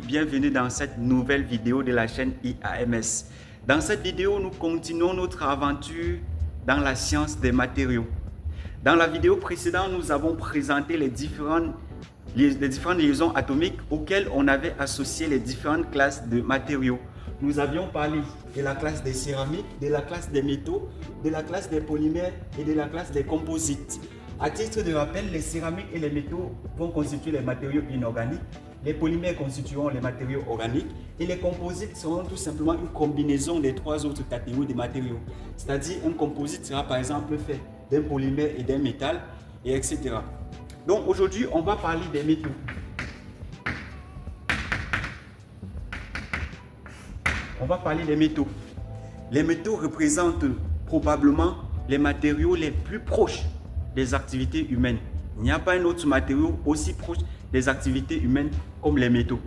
bienvenue dans cette nouvelle vidéo de la chaîne IAMS. Dans cette vidéo, nous continuons notre aventure dans la science des matériaux. Dans la vidéo précédente, nous avons présenté les différentes liaisons atomiques auxquelles on avait associé les différentes classes de matériaux. Nous avions parlé de la classe des céramiques, de la classe des métaux, de la classe des polymères et de la classe des composites. À titre de rappel, les céramiques et les métaux vont constituer les matériaux inorganiques, les polymères constitueront les matériaux organiques et les composites seront tout simplement une combinaison des trois autres catégories de matériaux. C'est-à-dire un composite sera par exemple fait d'un polymère et d'un métal, et etc. Donc aujourd'hui, on va parler des métaux. On va parler des métaux. Les métaux représentent probablement les matériaux les plus proches des activités humaines. Il n'y a pas un autre matériau aussi proche des activités humaines comme les métaux.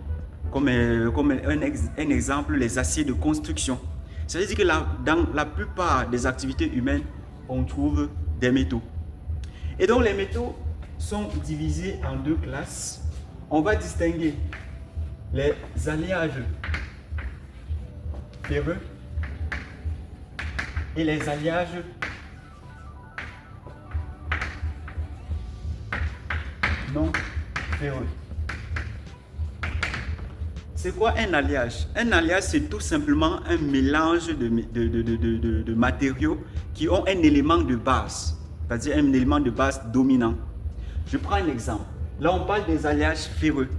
Comme un exemple, les aciers de construction. Ça veut dire que dans la plupart des activités humaines, on trouve des métaux. Et donc les métaux sont divisés en deux classes. On va distinguer les alliages ferreux et les alliages non ferreux. C'est quoi un alliage? Un alliage, c'est tout simplement un mélange de matériaux qui ont un élément de base, c'est-à-dire un élément de base dominant. Je prends un exemple. Là, on parle des alliages ferreux.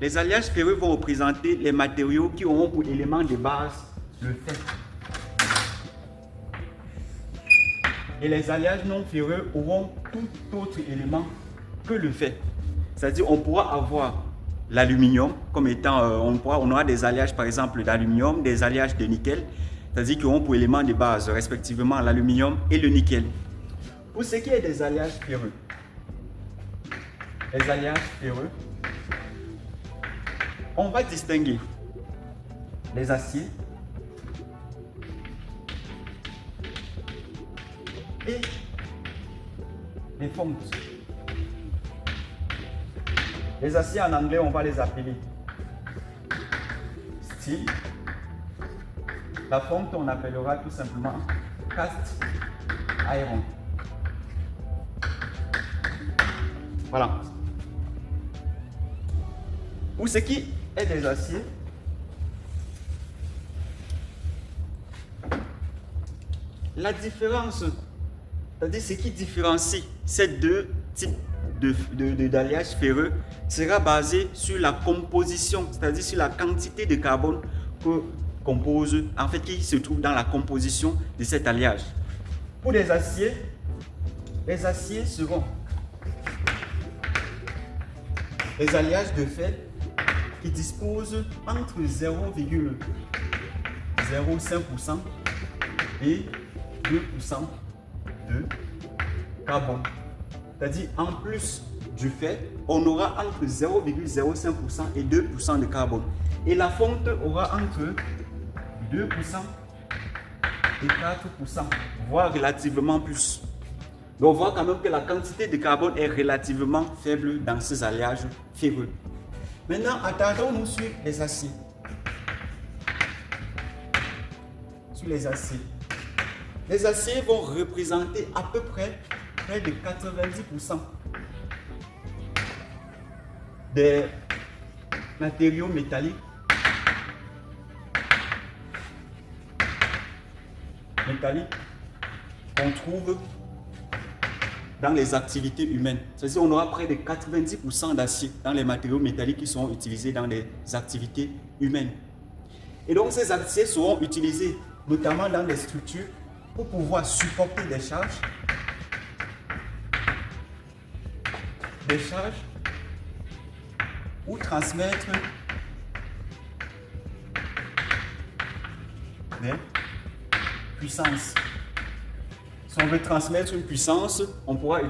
Les alliages ferreux vont représenter les matériaux qui auront pour élément de base le fer. Et les alliages non ferreux auront tout autre élément que le fer. C'est-à-dire on pourra avoir l'aluminium comme étant, on aura des alliages par exemple d'aluminium, des alliages de nickel, c'est-à-dire qu'ils auront pour éléments de base respectivement l'aluminium et le nickel. Pour ce qui est des alliages ferreux, les alliages ferreux, on va distinguer les aciers et les fontes. Les aciers en anglais, on va les appeler steel. La fonte, on appellera tout simplement cast iron. Voilà. Pour ce qui est des aciers, la différence, c'est-à-dire ce qui différencie ces deux types d'alliage ferreux sera basé sur la composition, c'est-à-dire sur la quantité de carbone que compose, en fait, qui se trouve dans la composition de cet alliage. Pour les aciers seront les alliages de fer qui disposent entre 0,05% et 2% de carbone. C'est-à-dire, en plus du fer, on aura entre 0,05% et 2% de carbone. Et la fonte aura entre 2% et 4%, voire relativement plus. Donc, on voit quand même que la quantité de carbone est relativement faible dans ces alliages ferreux. Maintenant, attardons-nous sur les aciers. Sur les aciers. Les aciers vont représenter à peu près de 90% des matériaux métalliques qu'on trouve dans les activités humaines. C'est-à-dire qu'on aura près de 90% d'acier dans les matériaux métalliques qui seront utilisés dans les activités humaines. Et donc ces aciers seront utilisés notamment dans les structures pour pouvoir supporter des charges ou transmettre des puissances. Si on veut transmettre une puissance, on pourra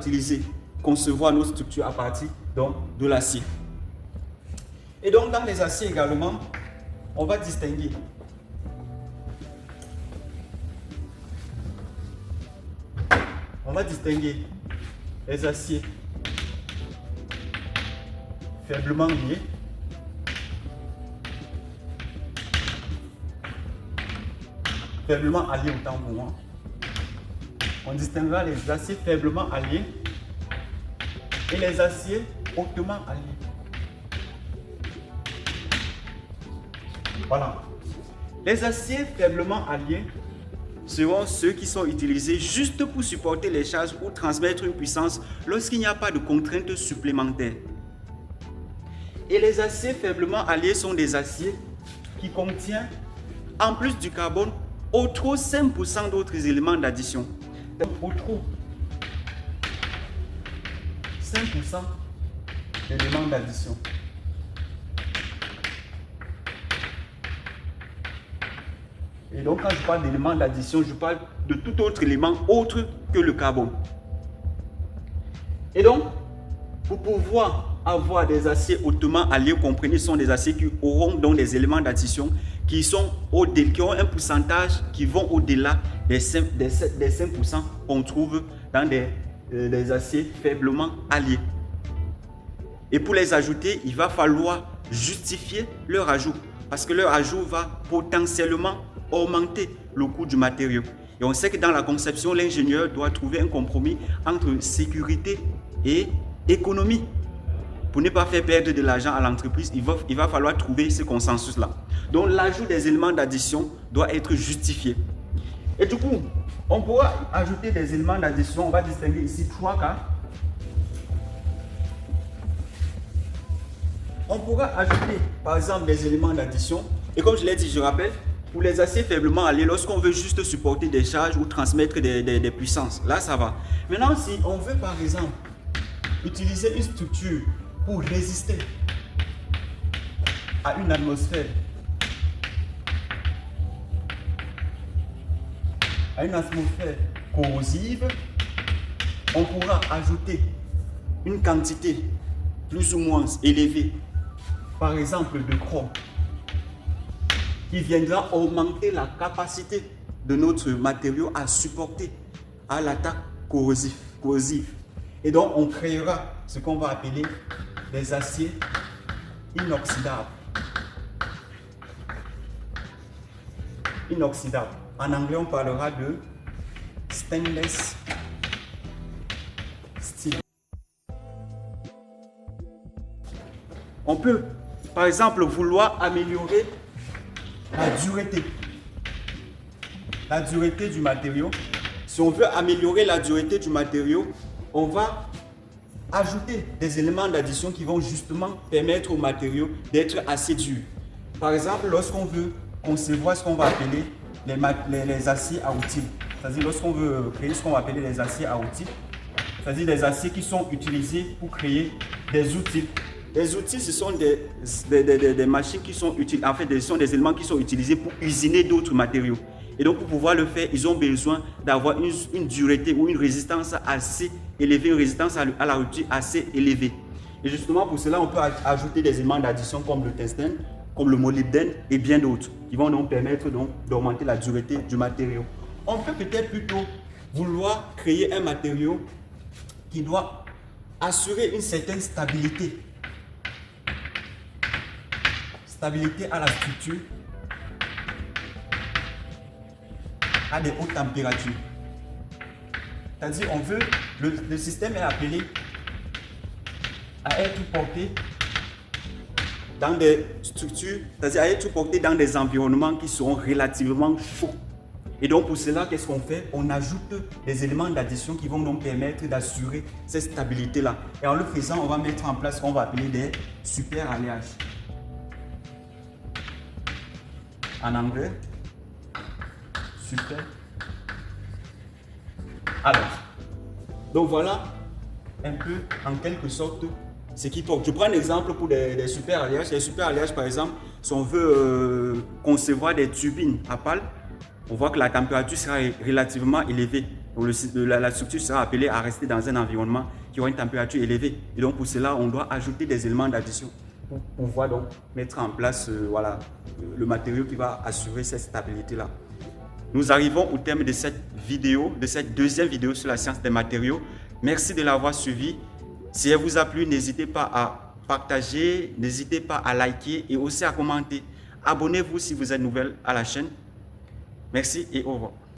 concevoir nos structures à partir de l'acier. Et donc dans les aciers également, on va distinguer les aciers faiblement liés faiblement alliés autant pour moi. On distinguera les aciers faiblement alliés et les aciers hautement alliés. Voilà. Les aciers faiblement alliés seront ceux qui sont utilisés juste pour supporter les charges ou transmettre une puissance lorsqu'il n'y a pas de contraintes supplémentaires. Et les aciers faiblement alliés sont des aciers qui contiennent, en plus du carbone, au trop 5% d'autres éléments d'addition. Au trop 5% d'éléments d'addition. Et donc, quand je parle d'éléments d'addition, je parle de tout autre élément autre que le carbone. Et donc, pour pouvoir avoir des aciers hautement alliés, vous comprenez, ce sont des aciers qui auront donc des éléments d'addition qui ont un pourcentage qui vont au-delà des 5% qu'on trouve dans des aciers faiblement alliés. Et pour les ajouter, il va falloir justifier leur ajout parce que leur ajout va potentiellement augmenter le coût du matériau. Et on sait que dans la conception, l'ingénieur doit trouver un compromis entre sécurité et économie. Pour ne pas faire perdre de l'argent à l'entreprise, il va falloir trouver ce consensus-là. Donc l'ajout des éléments d'addition doit être justifié. Et du coup, on pourra ajouter des éléments d'addition. On va distinguer ici 3 cas. On pourra ajouter par exemple des éléments d'addition. Et comme je l'ai dit, je rappelle, pour les aciers faiblement alliés, lorsqu'on veut juste supporter des charges ou transmettre des puissances, là ça va. Maintenant, si on veut par exemple utiliser une structure pour résister à une atmosphère, corrosive, on pourra ajouter une quantité plus ou moins élevée, par exemple de chrome, qui viendra augmenter la capacité de notre matériau à supporter à l'attaque corrosive. Et donc, on créera ce qu'on va appeler des aciers inoxydables. En anglais, on parlera de stainless steel. On peut, par exemple, vouloir améliorer la dureté du matériau. Si on veut améliorer la dureté du matériau, on va ajouter des éléments d'addition qui vont justement permettre au matériau d'être assez dur. Par exemple, lorsqu'on veut concevoir ce qu'on va appeler les aciers à outils, c'est-à-dire lorsqu'on veut créer ce qu'on va appeler les aciers à outils, c'est-à-dire des aciers qui sont utilisés pour créer des outils. Les outils, ce sont des machines qui sont utilisées, en fait, ce sont des éléments qui sont utilisés pour usiner d'autres matériaux. Et donc, pour pouvoir le faire, ils ont besoin d'avoir une dureté ou une résistance assez élevée, une résistance à la rupture assez élevée. Et justement, pour cela, on peut ajouter des éléments d'addition comme le tungstène, comme le molybdène et bien d'autres, qui vont donc permettre d'augmenter la dureté du matériau. On peut peut-être plutôt vouloir créer un matériau qui doit assurer une certaine stabilité. Stabilité à la structure, à des hautes températures. C'est-à-dire, on veut, le système est appelé à être porté dans des structures, c'est-à-dire à être porté dans des environnements qui seront relativement chauds. Et donc pour cela, qu'est-ce qu'on fait? On ajoute des éléments d'addition qui vont donc permettre d'assurer cette stabilité-là. Et en le faisant, on va mettre en place ce qu'on va appeler des super alliages. En anglais, super. Alors, donc voilà un peu en quelque sorte ce qui porte. Je prends un exemple pour des super alliages. Les super alliages, par exemple, si on veut concevoir des turbines à pales, on voit que la température sera relativement élevée. Donc la structure sera appelée à rester dans un environnement qui aura une température élevée. Et donc pour cela, on doit ajouter des éléments d'addition pour pouvoir donc mettre en place le matériau qui va assurer cette stabilité-là. Nous arrivons au terme de cette vidéo, de cette deuxième vidéo sur la science des matériaux. Merci de l'avoir suivi. Si elle vous a plu, n'hésitez pas à partager, n'hésitez pas à liker et aussi à commenter. Abonnez-vous si vous êtes nouvelle à la chaîne. Merci et au revoir.